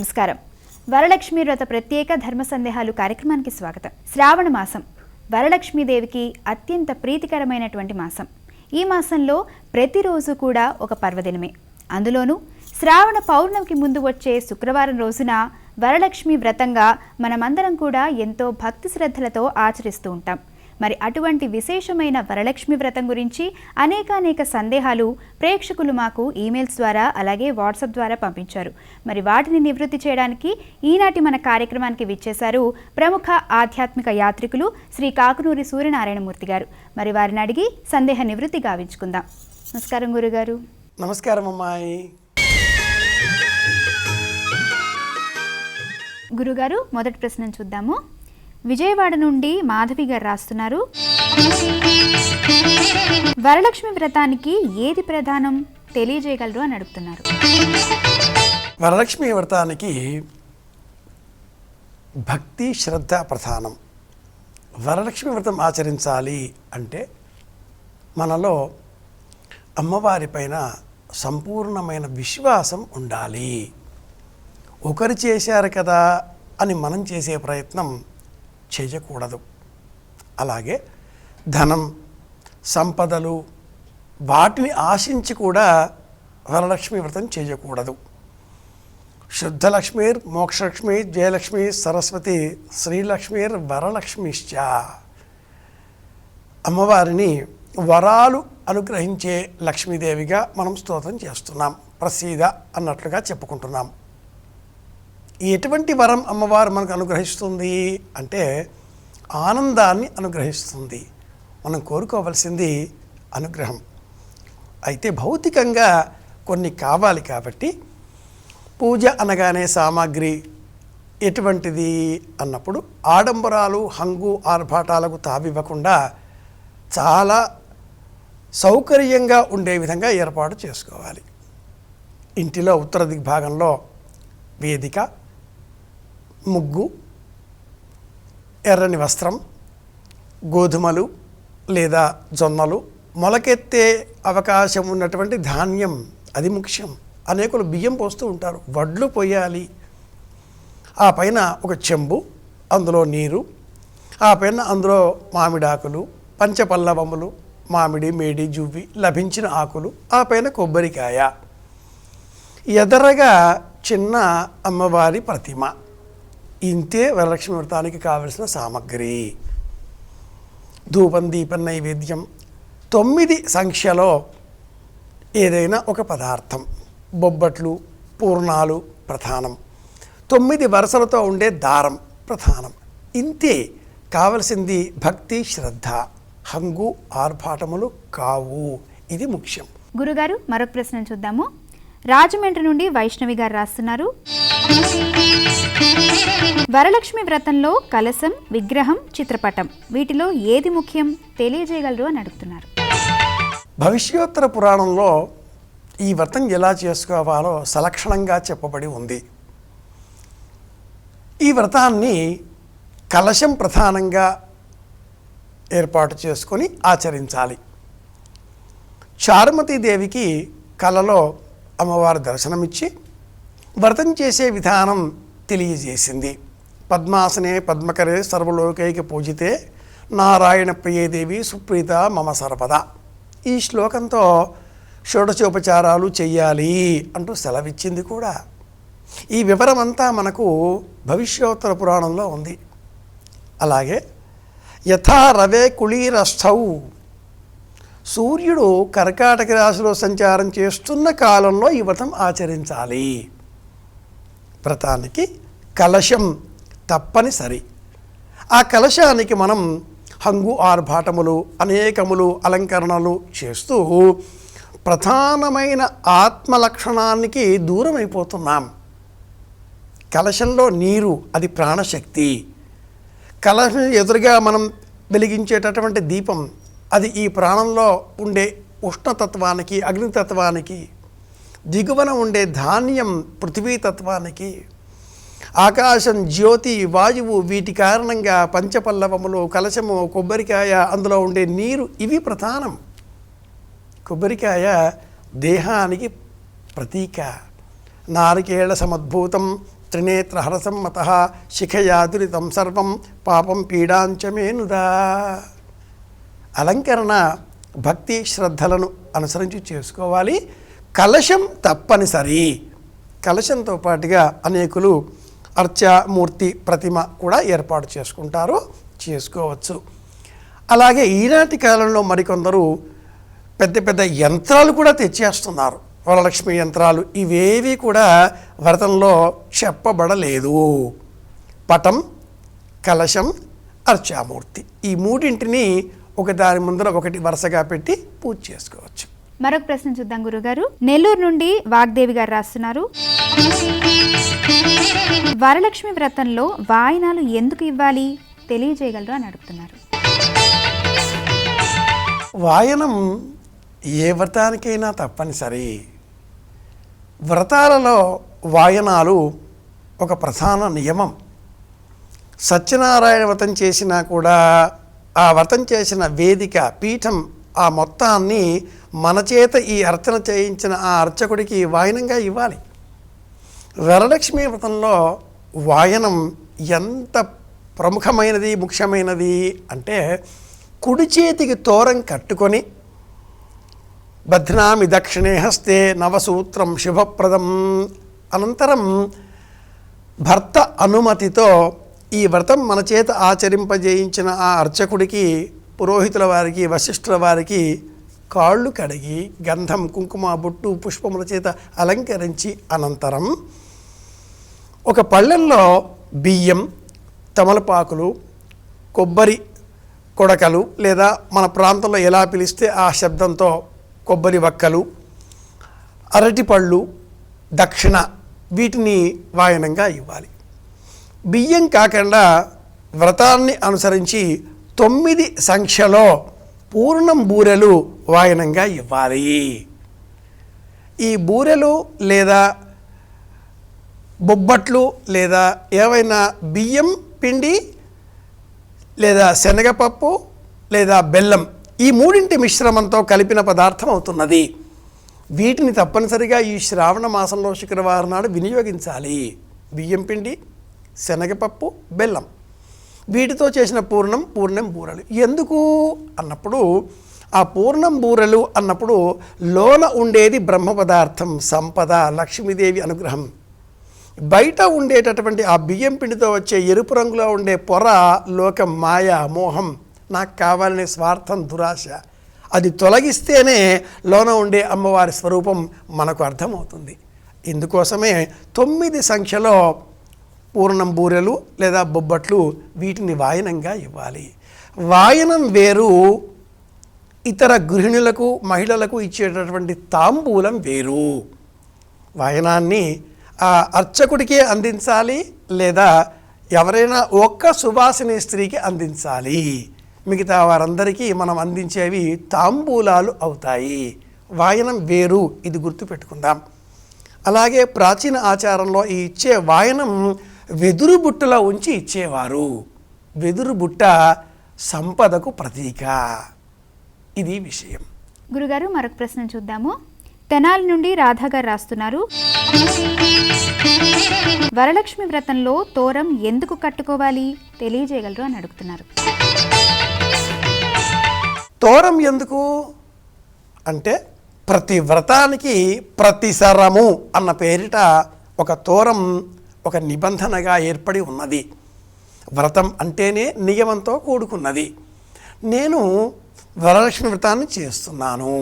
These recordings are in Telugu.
నమస్కారం. వరలక్ష్మి వ్రత ప్రత్యేక ధర్మ సందేహాలు కార్యక్రమానికి స్వాగతం. శ్రావణ మాసం వరలక్ష్మీదేవికి అత్యంత ప్రీతికరమైనటువంటి మాసం. ఈ మాసంలో ప్రతిరోజు కూడా ఒక పర్వదినమే. అందులోనూ శ్రావణ పౌర్ణమికి ముందు వచ్చే శుక్రవారం రోజున వరలక్ష్మి వ్రతంగా మనమందరం కూడా ఎంతో భక్తి శ్రద్ధలతో ఆచరిస్తూ ఉంటాం. మరి అటువంటి విశేషమైన వరలక్ష్మి వ్రతం గురించి అనేక సందేహాలు ప్రేక్షకులు మాకు ఈమెయిల్స్ ద్వారా అలాగే వాట్సాప్ ద్వారా పంపించారు. మరి వాటిని నివృత్తి చేయడానికి ఈనాటి మన కార్యక్రమానికి విచ్చేశారు ప్రముఖ ఆధ్యాత్మిక యాత్రికులు శ్రీ కాకునూరి సూర్యనారాయణమూర్తి గారు. మరి వారిని అడిగి సందేహ నివృత్తి గావించుకుందాం. నమస్కారం గురుగారు. నమస్కారం అమ్మాయి. గురుగారు, మొదటి ప్రశ్న చూద్దాము. విజయవాడ నుండి మాధవి గారు రాస్తున్నారు, వరలక్ష్మి వ్రతానికి ఏది ప్రధానం తెలియజేయగలరు అని అడుగుతున్నారు. వరలక్ష్మి వ్రతానికి భక్తి శ్రద్ధ ప్రధానం. వరలక్ష్మి వ్రతం ఆచరించాలి అంటే మనలో అమ్మవారి పైన సంపూర్ణమైన విశ్వాసం ఉండాలి. ఒకరు చేశారు కదా అని మనం చేసే ప్రయత్నం చేయకూడదు. అలాగే ధనం, సంపదలు వాటిని ఆశించి కూడా వరలక్ష్మి వ్రతం చేయకూడదు. శుద్ధలక్ష్మీర్ మోక్షలక్ష్మి జయలక్ష్మి సరస్వతి శ్రీలక్ష్మీర్ వరలక్ష్మిశ్చ. అమ్మవారిని వరాలు అనుగ్రహించే లక్ష్మీదేవిగా మనం స్తోత్రం చేస్తున్నాం. ప్రసీద అన్నట్లుగా చెప్పుకుంటున్నాం. ఎటువంటి వరం అమ్మవారు మనకు అనుగ్రహిస్తుంది అంటే ఆనందాన్ని అనుగ్రహిస్తుంది. మనం కోరుకోవలసింది అనుగ్రహం. అయితే భౌతికంగా కొన్ని కావాలి కాబట్టి పూజ అనగానే సామాగ్రి ఎటువంటిది అన్నప్పుడు ఆడంబరాలు హంగు ఆర్భాటాలకు తావివ్వకుండా చాలా సౌకర్యంగా ఉండే విధంగా ఏర్పాటు చేసుకోవాలి. ఇంటిలో ఉత్తర దిగ్భాగంలో వేదిక, ముగ్గు, ఎర్రని వస్త్రం, గోధుమలు లేదా జొన్నలు, మొలకెత్తే అవకాశం ఉన్నటువంటి ధాన్యం, అది ముఖ్యం. అనేకులు బియ్యం పోస్తూ ఉంటారు. వడ్లు పోయాలి. ఆ పైన ఒక చెంబు, అందులో నీరు, ఆ పైన అందులో మామిడాకులు, పంచపల్లవములు, మామిడి, మేడి, జువ్వి లభించిన ఆకులు, ఆ పైన కొబ్బరికాయ, ఎదరగా చిన్న అమ్మవారి ప్రతిమ. ఇంతే వరలక్ష్మి వ్రతానికి కావలసిన సామగ్రి. ధూపం, దీపం, నైవేద్యం 9 సంఖ్యలో ఏదైనా ఒక పదార్థం. బొబ్బట్లు, పూర్ణాలు ప్రధానం. 9 వరుసలతో ఉండే దారం ప్రధానం. ఇంతే. కావలసింది భక్తి శ్రద్ధ, హంగు ఆర్భాటములు కావు. ఇది ముఖ్యం. గురుగారు, మరొక ప్రశ్న చూద్దాము. రాజమండ్రి నుండి వైష్ణవి గారు రాస్తున్నారు, వరలక్ష్మి వ్రతంలో కలశం, విగ్రహం, చిత్రపటం వీటిలో ఏది ముఖ్యం తెలియజేయగలరు అని అడుగుతున్నారు. భవిష్యోత్తర పురాణంలో ఈ వ్రతం ఎలా చేసుకోవాలో సలక్షణంగా చెప్పబడి ఉంది. ఈ వ్రతాన్ని కలశం ప్రధానంగా ఏర్పాటు చేసుకొని ఆచరించాలి. చారుమతీదేవికి కలలో అమ్మవారు దర్శనమిచ్చి వ్రతం చేసే విధానం తెలియజేసింది. పద్మాసనే పద్మకరే సర్వలోకైక పూజితే నారాయణ ప్రియదేవి సుప్రీత మమ సర్వద. ఈ శ్లోకంతో షోడశోపచారాలు చెయ్యాలి అంటూ సెలవిచ్చింది కూడా. ఈ వివరమంతా మనకు భవిష్యోత్తర పురాణంలో ఉంది. అలాగే యథా రవే కుళీరస్థౌ, సూర్యుడు కర్కాటక రాశిలో సంచారం చేస్తున్న కాలంలో ఈ వ్రతం ఆచరించాలి. వ్రతానికి కలశం తప్పనిసరి. ఆ కలశానికి మనం హంగు ఆర్భాటములు అనేకములు అలంకరణలు చేస్తూ ప్రధానమైన ఆత్మలక్షణానికి దూరం అయిపోతున్నాం. కలశంలో నీరు, అది ప్రాణశక్తి. కలశం ఎదురుగా మనం వెలిగించేటటువంటి దీపం, అది ఈ ప్రాణంలో ఉండే ఉష్ణతత్వానికి, అగ్నితత్వానికి, దిగువన ఉండే ధాన్యం పృథ్వీతత్వానికి, ఆకాశం, జ్యోతి, వాయువు వీటి కారణంగా పంచపల్లవములు, కలశము, కొబ్బరికాయ, అందులో ఉండే నీరు ఇవి ప్రధానం. కొబ్బరికాయ దేహానికి ప్రతీక. నారికేళ సమద్భూతం త్రినేత్రహరసమ్మత శిఖయాదురితం సర్వం పాపం పీడాంచమేనుదా. అలంకరణ భక్తి శ్రద్ధలను అనుసరించి చేసుకోవాలి. కలశం తప్పనిసరి. కలశంతో పాటుగా అనేకులు అర్చామూర్తి ప్రతిమ కూడా ఏర్పాటు చేసుకోవచ్చు. అలాగే ఈనాటి కాలంలో మరికొందరు పెద్ద పెద్ద యంత్రాలు కూడా తెచ్చేస్తున్నారు. వరలక్ష్మి యంత్రాలు ఇవేవి కూడా వ్రతంలో చెప్పబడలేదు. పటం, కలశం, అర్చామూర్తి ఈ మూడింటిని ఒకదాని ముందర ఒకటి వరుసగా పెట్టి పూజ చేసుకోవచ్చు. మరొక ప్రశ్న చూద్దాం గురుగారు. నెల్లూరు నుండి వాగ్దేవి గారు రాస్తున్నారు, వరలక్ష్మి వ్రతంలో వాయినాలు ఎందుకు ఇవ్వాలి తెలియజేయగలరు అని అడుగుతున్నారు. వాయనం ఏ వ్రతానికైనా తప్పనిసరి. వ్రతాలలో వాయనాలు ఒక ప్రధాన నియమం. సత్యనారాయణ వ్రతం చేసినా కూడా ఆ వ్రతం చేసిన వేదిక పీఠం ఆ మొత్తాన్ని మన చేత ఈ అర్చన చేయించిన ఆ అర్చకుడికి వాయనంగా ఇవ్వాలి. వరలక్ష్మి వ్రతంలో వాయనం ఎంత ప్రముఖమైనది ముఖ్యమైనది అంటే, కుడి చేతికి తోరం కట్టుకొని బధ్నామి దక్షిణే హస్తే నవసూత్రం శుభప్రదం అనంతరం భర్త అనుమతితో ఈ వ్రతం మన చేత ఆచరింపజేయించిన ఆ అర్చకుడికి, పురోహితుల వారికి, వశిష్ఠుల వారికి కాళ్ళు కడిగి గంధం, కుంకుమ, బొట్టు, పుష్పముల చేత అలంకరించి అనంతరం ఒక పళ్ళెంలో బియ్యం, తమలపాకులు, కొబ్బరి కొడకలు లేదా మన ప్రాంతంలో ఎలా పిలిస్తే ఆ శబ్దంతో కొబ్బరి వక్కలు, అరటిపళ్ళు, దక్షిణ వీటిని వాయనంగా ఇవ్వాలి. బియ్యం కాకుండా వ్రతాన్ని అనుసరించి 9 సంఖ్యలో పూర్ణం బూరెలు వాయనంగా ఇవ్వాలి. ఈ బూరెలు లేదా బొబ్బట్లు లేదా ఏవైనా బియ్యం పిండి లేదా శనగపప్పు లేదా బెల్లం ఈ మూడింటి మిశ్రమంతో కలిపిన పదార్థం అవుతున్నది. వీటిని తప్పనిసరిగా ఈ శ్రావణ మాసంలో శుక్రవారం నాడు వినియోగించాలి. బియ్యం పిండి, శనగపప్పు, బెల్లం వీటితో చేసిన పూర్ణం బూరెలు. ఎందుకు అన్నప్పుడు ఆ పూర్ణం బూరెలు అన్నప్పుడు లోన ఉండేది బ్రహ్మ పదార్థం, సంపద, లక్ష్మీదేవి అనుగ్రహం. బయట ఉండేటటువంటి ఆ బియ్యం పిండితో వచ్చే ఎరుపు రంగులో ఉండే పొర లోకం, మాయ, మోహం, నాకు కావాలనే స్వార్థం, దురాశ. అది తొలగిస్తేనే లోన ఉండే అమ్మవారి స్వరూపం మనకు అర్థమవుతుంది. ఇందుకోసమే 9 సంఖ్యలో పూర్ణం బూరెలు లేదా బొబ్బట్లు వీటిని వాయనంగా ఇవ్వాలి. వాయనం వేరు, ఇతర గృహిణులకు, మహిళలకు ఇచ్చేటటువంటి తాంబూలం వేరు. వాయనాన్ని ఆ అర్చకుడికే అందించాలి లేదా ఎవరైనా ఒక్క సువాసిని స్త్రీకి అందించాలి. మిగతా వారందరికీ మనం అందించేవి తాంబూలాలు అవుతాయి. వాయనం వేరు, ఇది గుర్తుపెట్టుకుందాం. అలాగే ప్రాచీన ఆచారంలో ఈ ఇచ్చే వాయనం వెదురు బుట్టలో ఉంచి ఇచ్చేవారు. వెదురు బుట్ట సంపదకు ప్రతీక. ఇది విషయం. గురుగారు మరొక ప్రశ్న చూద్దాము. తెనాలి నుండి రాధా గారు రాస్తున్నారు, వరలక్ష్మి వ్రతంలో తోరం ఎందుకు కట్టుకోవాలి తెలియజేయగలరు అని అడుగుతున్నారు. తోరం ఎందుకు అంటే, ప్రతి వ్రతానికి ప్రతిసరము అన్న పేరిట ఒక తోరం ఒక నిబంధనగా ఏర్పడి ఉన్నది. వ్రతం అంటేనే నియమంతో కూడుకున్నది. నేను వరలక్ష్మి వ్రతాన్ని చేస్తున్నాను,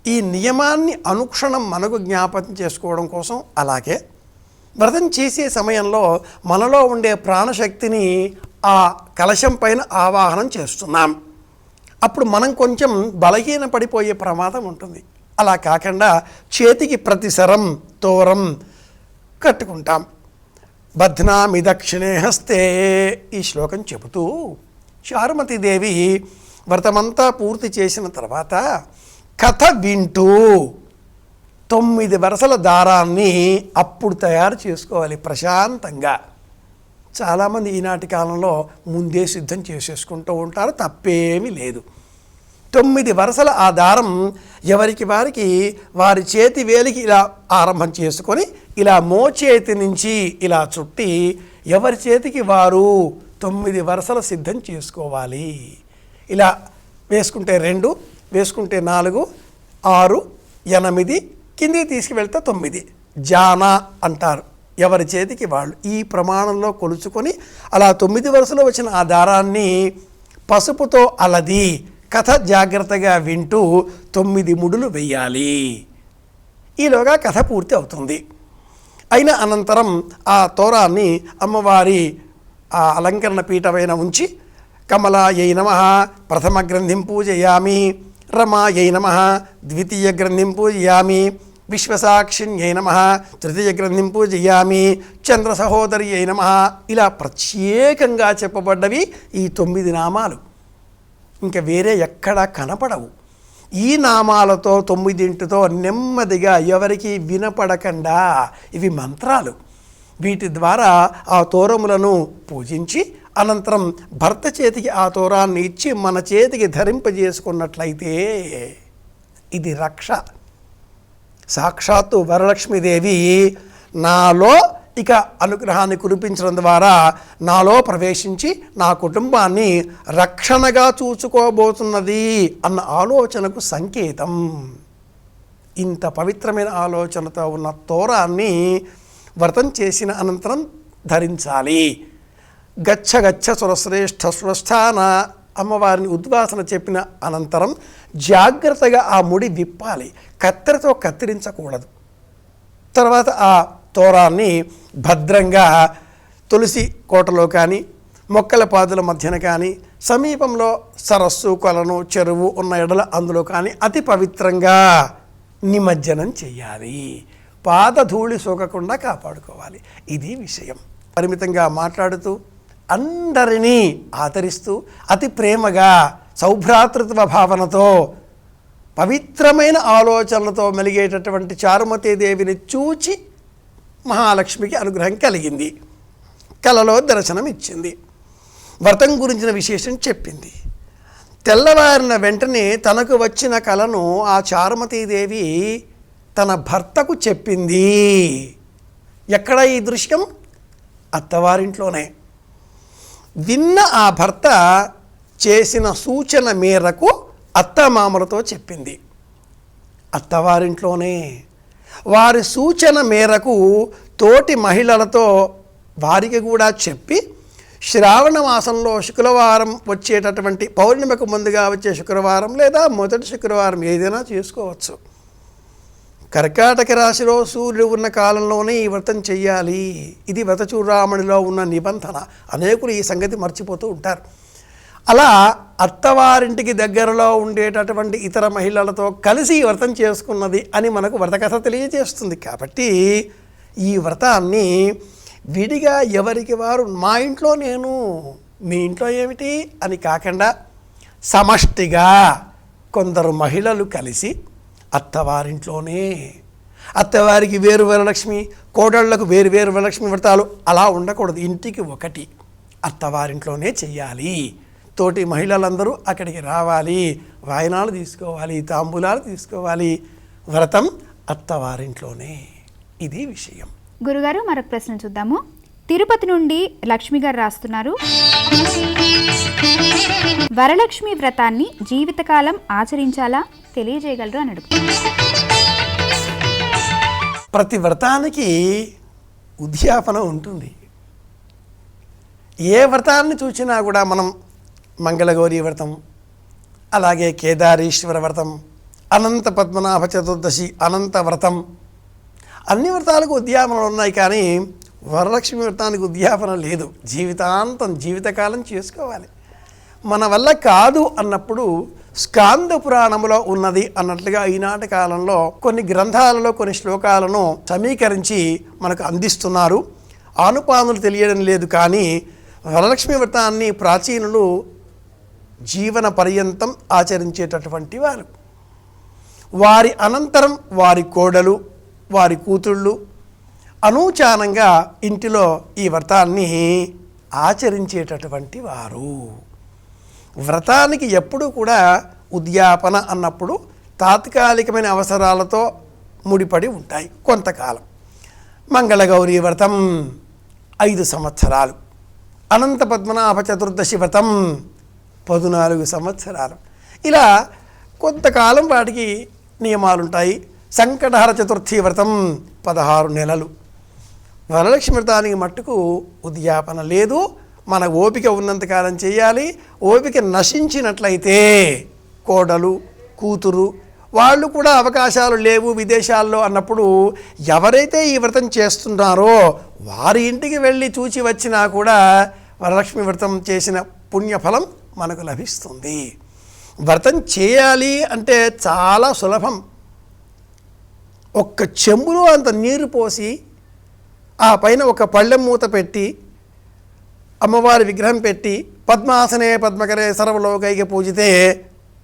ఈ నియమాన్ని అనుక్షణం మనకు జ్ఞాపకం చేసుకోవడం కోసం, అలాగే వ్రతం చేసే సమయంలో మనలో ఉండే ప్రాణశక్తిని ఆ కలశం పైన ఆవాహనం చేస్తున్నాం. అప్పుడు మనం కొంచెం బలహీన పడిపోయే ప్రమాదం ఉంటుంది. అలా కాకుండా చేతికి ప్రతిసరం తోరం కట్టుకుంటాం. బధ్నామి దక్షిణే హస్తే ఈ శ్లోకం చెబుతూ చారుమతీదేవి వ్రతమంతా పూర్తి చేసిన తర్వాత కథ వింటూ 9 వరసల దారాన్ని అప్పుడు తయారు చేసుకోవాలి ప్రశాంతంగా. చాలామంది ఈనాటి కాలంలో ముందే సిద్ధం చేసేసుకుంటూ ఉంటారు, తప్పేమీ లేదు. 9 వరసల ఆ దారం ఎవరికి వారికి వారి చేతి వేలికి ఇలా ఆరంభం చేసుకొని ఇలా మోచేతి నుంచి ఇలా చుట్టి ఎవరి చేతికి వారు 9 వరుసలు సిద్ధం చేసుకోవాలి. ఇలా వేసుకుంటే 2, వేసుకుంటే 4, 6, 8, కిందికి తీసుకువెళ్తే 9 జాన అంటారు. ఎవరి చేతికి వాళ్ళు ఈ ప్రమాణంలో కొలుచుకొని అలా 9 వరుసలో వచ్చిన ఆ దారాన్ని పసుపుతో అలది కథ జాగ్రత్తగా వింటూ 9 ముడులు వెయ్యాలి. ఈలోగా కథ పూర్తి అవుతుంది. అయిన అనంతరం ఆ తోరాన్ని అమ్మవారి ఆ అలంకరణ పీఠమైన ఉంచి కమలాయై నమః ప్రథమ గ్రంథిం పూజయామి, రమాయై నమః ద్వితీయ గ్రంథిం పూజయామి, విశ్వసాక్షిణ్యై నమః తృతీయ గ్రంథిం పూజయామి, చంద్ర సహోదర్యై నమః ఇలా ప్రత్యేకంగా చెప్పబడ్డవి ఈ 9 నామాలు. ఇంకా వేరే ఎక్కడా కనపడవు. ఈ నామాలతో 9 నెమ్మదిగా ఎవరికి వినపడకుండా ఇవి మంత్రాలు. వీటి ద్వారా ఆ తోరములను పూజించి అనంతరం భర్త చేతికి ఆ తోరాన్ని ఇచ్చి మన చేతికి ధరింపజేసుకున్నట్లయితే ఇది రక్ష. సాక్షాత్తు వరలక్ష్మీదేవి నాలో ఇక అనుగ్రహాన్ని కురిపించడం ద్వారా నాలో ప్రవేశించి నా కుటుంబాన్ని రక్షణగా చూసుకోబోతున్నది అన్న ఆలోచనకు సంకేతం. ఇంత పవిత్రమైన ఆలోచనతో ఉన్న తోరాన్ని వ్రతం చేసిన అనంతరం ధరించాలి. గచ్చ గచ్చ సురశ్రేష్ఠ సురస్థాన అమ్మవారిని ఉద్వాసన చెప్పిన అనంతరం జాగ్రత్తగా ఆ ముడి విప్పాలి. కత్తెరతో కత్తిరించకూడదు. తర్వాత ఆ తోరాన్ని భద్రంగా తులసి కోటలో కానీ మొక్కల పాదుల మధ్యన కానీ సమీపంలో సరస్సు కొలను చెరువు ఉన్న ఎడల అందులో కానీ అతి పవిత్రంగా నిమజ్జనం చేయాలి. పాదధూళి సోకకుండా కాపాడుకోవాలి. ఇది విషయం. పరిమితంగా మాట్లాడుతూ అందరినీ ఆదరిస్తూ అతి ప్రేమగా సౌభ్రాతృత్వ భావనతో పవిత్రమైన ఆలోచనలతో మెలిగేటటువంటి చారుమతీదేవిని చూచి మహాలక్ష్మికి అనుగ్రహం కలిగింది. కలలో దర్శనం ఇచ్చింది. వ్రతం గురించిన విశేషం చెప్పింది. తెల్లవారిన వెంటనే తనకు వచ్చిన కలను ఆ చారుమతీదేవి తన భర్తకు చెప్పింది. ఎక్కడ ఈ దృశ్యం? అత్తవారింట్లోనే. విన్న ఆ భర్త చేసిన సూచన మేరకు అత్తమామలతో చెప్పింది. అత్తవారింట్లోనే వారి సూచన మేరకు తోటి మహిళలతో వారికి కూడా చెప్పి శ్రావణ మాసంలో శుక్రవారం వచ్చేటటువంటి పౌర్ణమికి ముందుగా వచ్చే శుక్రవారం లేదా మొదటి శుక్రవారం ఏదైనా చేసుకోవచ్చు. కర్కాటక రాశిలో సూర్యుడు ఉన్న కాలంలోనే ఈ వ్రతం చెయ్యాలి. ఇది వ్రతచూడామణిలో ఉన్న నిబంధన. అనేకులు ఈ సంగతి మర్చిపోతూ ఉంటారు. అలా అత్తవారింటికి దగ్గరలో ఉండేటటువంటి ఇతర మహిళలతో కలిసి ఈ వ్రతం చేసుకున్నది అని మనకు వ్రతకథ తెలియజేస్తుంది. కాబట్టి ఈ వ్రతాన్ని విడిగా ఎవరికి వారు మా ఇంట్లో నేను మీ ఇంట్లో ఏమిటి అని కాకుండా సమష్టిగా కొందరు మహిళలు కలిసి అత్తవారింట్లోనే, అత్తవారికి వేరు వరలక్ష్మి, కోడళ్లకు వేరు వేరు వరలక్ష్మి వ్రతాలు అలా ఉండకూడదు. ఇంటికి ఒకటి అత్తవారింట్లోనే చెయ్యాలి. తోటి మహిళలందరూ అక్కడికి రావాలి, వాయనాలు తీసుకోవాలి, తాంబూలాలు తీసుకోవాలి. వ్రతం అత్తవారింట్లోనే. ఇది విషయం. గురుగారు, మరొక ప్రశ్న చూద్దాము. తిరుపతి నుండి లక్ష్మి గారు రాస్తున్నారు, వరలక్ష్మి వ్రతాన్ని జీవితకాలం ఆచరించాలా తెలియజేయగలరు అని అడుగుతున్నారు. ప్రతి వ్రతానికి ఉద్యాపన ఉంటుంది. ఏ వ్రతాన్ని చూసినా కూడా మనం మంగళగౌరీ వ్రతం, అలాగే కేదారేశ్వర వ్రతం, అనంత పద్మనాభ చతుర్దశి అనంత వ్రతం, అన్ని వ్రతాలకు ఉద్యాపనలు ఉన్నాయి. కానీ వరలక్ష్మి వ్రతానికి ఉద్యాపన లేదు. జీవితాంతం జీవితకాలం చేసుకోవాలి. మన వల్ల కాదు అన్నప్పుడు స్కాంద పురాణములో ఉన్నది అన్నట్లుగా ఈనాటి కాలంలో కొన్ని గ్రంథాలలో కొన్ని శ్లోకాలను సమీకరించి మనకు అందిస్తున్నారు. ఆనుపానులు తెలియడం లేదు. కానీ వరలక్ష్మి వ్రతాన్ని ప్రాచీనులు జీవన పర్యంతం ఆచరించేటటువంటి వారు. వారి అనంతరం వారి కోడలు, వారి కూతుళ్ళు అనూచానంగా ఇంటిలో ఈ వ్రతాన్ని ఆచరించేటటువంటి వారు. వ్రతానికి ఎప్పుడూ కూడా ఉద్యాపన అన్నప్పుడు తాత్కాలికమైన అవసరాలతో ముడిపడి ఉంటాయి కొంతకాలం. మంగళగౌరీ వ్రతం 5 సంవత్సరాలు, అనంత పద్మనాభ చతుర్దశి వ్రతం 14 సంవత్సరాలు. ఇలా కొంతకాలం వాటికి నియమాలుంటాయి. సంకటహర చతుర్థి వ్రతం 16 నెలలు. వరలక్ష్మి వ్రతానికి మట్టుకు ఉద్యాపన లేదు. మన ఓపిక ఉన్నంతకాలం చేయాలి. ఓపిక నశించినట్లయితే కోడలు, కూతురు వాళ్ళు కూడా అవకాశాలు లేవు విదేశాల్లో అన్నప్పుడు ఎవరైతే ఈ వ్రతం చేస్తున్నారో వారి ఇంటికి వెళ్ళి చూచి వచ్చినా కూడా వరలక్ష్మి వ్రతం చేసిన పుణ్యఫలం మనకు లభిస్తుంది. వ్రతం చేయాలి అంటే చాలా సులభం. ఒక్క చెంబులో అంత నీరు పోసి ఆ పైన ఒక పళ్ళెం మూత పెట్టి అమ్మవారి విగ్రహం పెట్టి పద్మాసనే పద్మకరే సర్వలోకైక పూజితే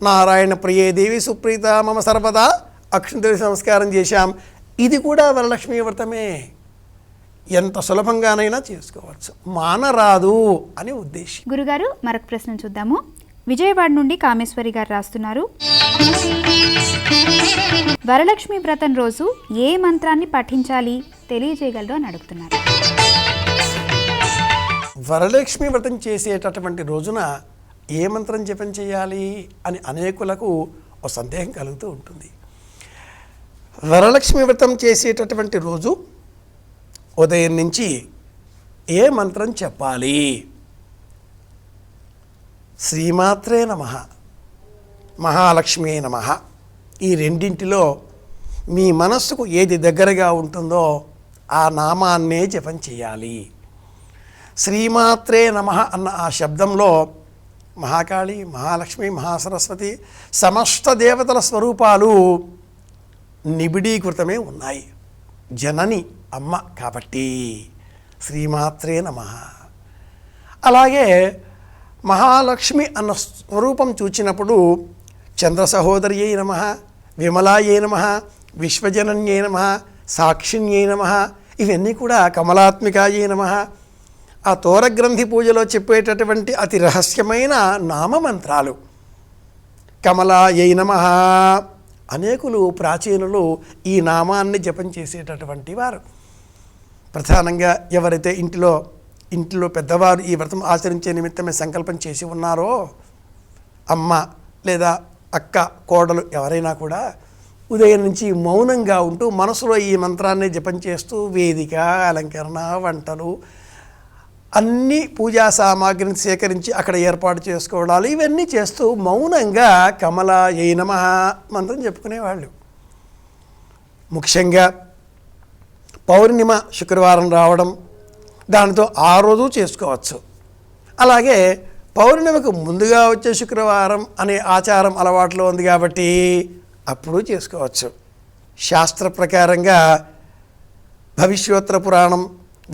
నారాయణ ప్రియే దేవి సుప్రీత మమ సర్వదా అక్షంతరి సంస్కారం చేశాం. ఇది కూడా వరలక్ష్మీ వ్రతమే. ఎంత సులభంగానైనా చేసుకోవచ్చు, మానరాదు అని ఉద్దేశం. గురుగారు, మరొక ప్రశ్న చూద్దాము. విజయవాడ నుండి కామేశ్వరి గారు రాస్తున్నారు, వరలక్ష్మి వ్రతం రోజు ఏ మంత్రాన్ని పఠించాలి తెలియజేయగలరు అని అడుగుతున్నారు. వరలక్ష్మి వ్రతం చేసేటటువంటి రోజున ఏ మంత్రం జపం చేయాలి అని అనేకులకు ఒక సందేహం కలుగుతూ ఉంటుంది. వరలక్ష్మి వ్రతం చేసేటటువంటి రోజు ఉదయం నుంచి ఏ మంత్రం చెప్పాలి? శ్రీమాత్రే నమః, మహాలక్ష్మీ నమః, ఈ రెండింటిలో మీ మనస్సుకు ఏది దగ్గరగా ఉంటుందో ఆ నామాన్నే జపం చేయాలి. శ్రీమాత్రే నమః అన్న ఆ శబ్దంలో మహాకాళి, మహాలక్ష్మి, మహాసరస్వతి సమస్త దేవతల స్వరూపాలు నిబిడీకృతమే ఉన్నాయి. జనని అమ్మ కాబట్టి శ్రీమాత్రే నమః. అలాగే మహాలక్ష్మి అన్న స్వరూపం చూచినప్పుడు చంద్ర సహోదర్యై నమః, విమలాయై నమః, విశ్వజనన్యై నమః, సాక్షిణ్యై నమః, ఇవన్నీ కూడా కమలాత్మికాయై నమః. ఆ తోరగ్రంథి పూజలో చెప్పేటటువంటి అతి రహస్యమైన నామమంత్రాలు. కమలాయై నమః, అనేకులు ప్రాచీనులు ఈ నామాన్ని జపం చేసేటటువంటి వారు. ప్రధానంగా ఎవరైతే ఇంటిలో పెద్దవారు ఈ వ్రతం ఆచరించే నిమిత్తమే సంకల్పం చేసి ఉన్నారో, అమ్మ లేదా అక్క, కోడలు ఎవరైనా కూడా ఉదయం నుంచి మౌనంగా ఉంటూ మనసులో ఈ మంత్రాన్ని జపం చేస్తూ వేదిక, అలంకరణ, వంటలు అన్ని పూజా సామాగ్రిని సేకరించి అక్కడ ఏర్పాటు చేసుకోవడాలు ఇవన్నీ చేస్తూ మౌనంగా కమలాయై నమః మంత్రం చెప్పుకునేవాళ్ళు. ముఖ్యంగా పౌర్ణిమ శుక్రవారం రావడం, దానితో ఆ రోజు చేసుకోవచ్చు. అలాగే పౌర్ణిమకు ముందుగా వచ్చే శుక్రవారం అనే ఆచారం అలవాట్లో ఉంది కాబట్టి అప్పుడు చేసుకోవచ్చు. శాస్త్ర ప్రకారంగా భవిష్యోత్తర పురాణం,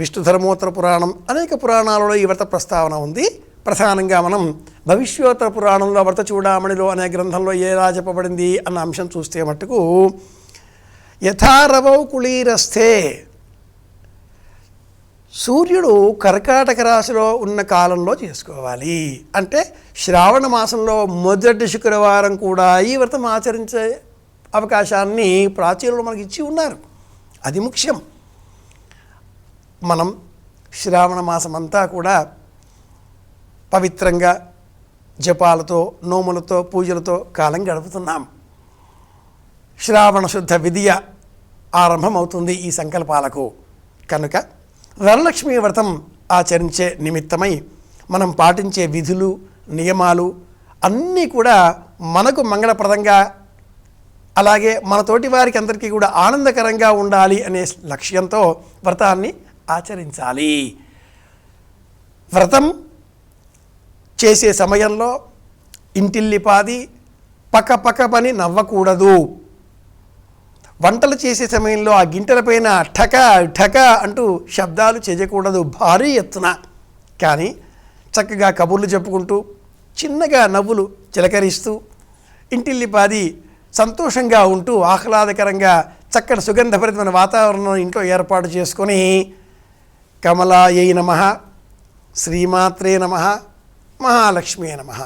విష్ణుధర్మోత్తర పురాణం, అనేక పురాణాలలో ఈ వ్రత ప్రస్తావన ఉంది. ప్రధానంగా మనం భవిష్యోత్తర పురాణంలో వ్రత చూడామణిలో అనే గ్రంథంలో ఎలా చెప్పబడింది అన్న అంశం చూస్తే మట్టుకు యథారవౌ కుళీరస్థే, సూర్యుడు కర్కాటక రాశిలో ఉన్న కాలంలో చేసుకోవాలి. అంటే శ్రావణ మాసంలో మొదటి శుక్రవారం కూడా ఈ వ్రతం ఆచరించే అవకాశాన్ని ప్రాచీనులు మనకి ఇచ్చి ఉన్నారు. అది ముఖ్యం. మనం శ్రావణ మాసం అంతా కూడా పవిత్రంగా జపాలతో, నోములతో, పూజలతో కాలం గడుపుతున్నాం. శ్రావణ శుద్ధ విధియ ఆరంభమవుతుంది ఈ సంకల్పాలకు. కనుక వరలక్ష్మీ వ్రతం ఆచరించే నిమిత్తమై మనం పాటించే విధులు, నియమాలు అన్నీ కూడా మనకు మంగళప్రదంగా, అలాగే మన తోటి వారికి అందరికీ కూడా ఆనందకరంగా ఉండాలి అనే లక్ష్యంతో వ్రతాన్ని ఆచరించాలి. వ్రతం చేసే సమయంలో ఇంటిల్లిపాది పక్క పని నవ్వకూడదు. వంటలు చేసే సమయంలో ఆ గింటలపైన ఠక ఠక అంటూ శబ్దాలు చేయకూడదు భారీ ఎత్తున. కానీ చక్కగా కబుర్లు చెప్పుకుంటూ, చిన్నగా నవ్వులు చిలకరిస్తూ, ఇంటిల్లిపాది సంతోషంగా ఉంటూ ఆహ్లాదకరంగా చక్కటి సుగంధభరితమైన వాతావరణం ఇంట్లో ఏర్పాటు చేసుకొని కమలాయై నమః, శ్రీమాత్రే నమః, మహాలక్ష్మీ నమః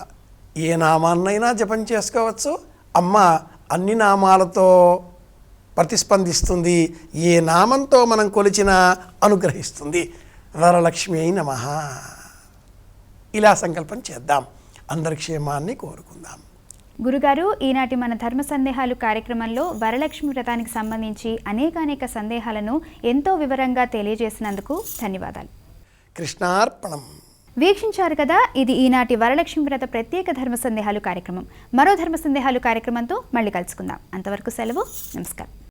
ఏ నామాన్నైనా జపం చేసుకోవచ్చు. అమ్మ అన్ని నామాలతో ప్రతిస్పందిస్తుంది. ఏ నామంతో మనం కొలిచినా అనుగ్రహిస్తుంది. వరలక్ష్మి అయి నమః. ఇలా సంకల్పం చేద్దాం. అందరి క్షేమాన్ని కోరుకుందాం. గురుగారు, ఈనాటి మన ధర్మ సందేహాలు కార్యక్రమంలో వరలక్ష్మి వ్రతానికి సంబంధించి అనేక సందేహాలను ఎంతో వివరంగా తెలియజేసినందుకు ధన్యవాదాలు. కృష్ణార్పణం. వీక్షించారు కదా, ఇది ఈనాటి వరలక్ష్మి వ్రత ప్రత్యేక ధర్మ సందేహాలు కార్యక్రమం. మరో ధర్మ సందేహాలు కార్యక్రమంతో మళ్ళీ కలుసుకుందాం. అంతవరకు సెలవు. నమస్కారం.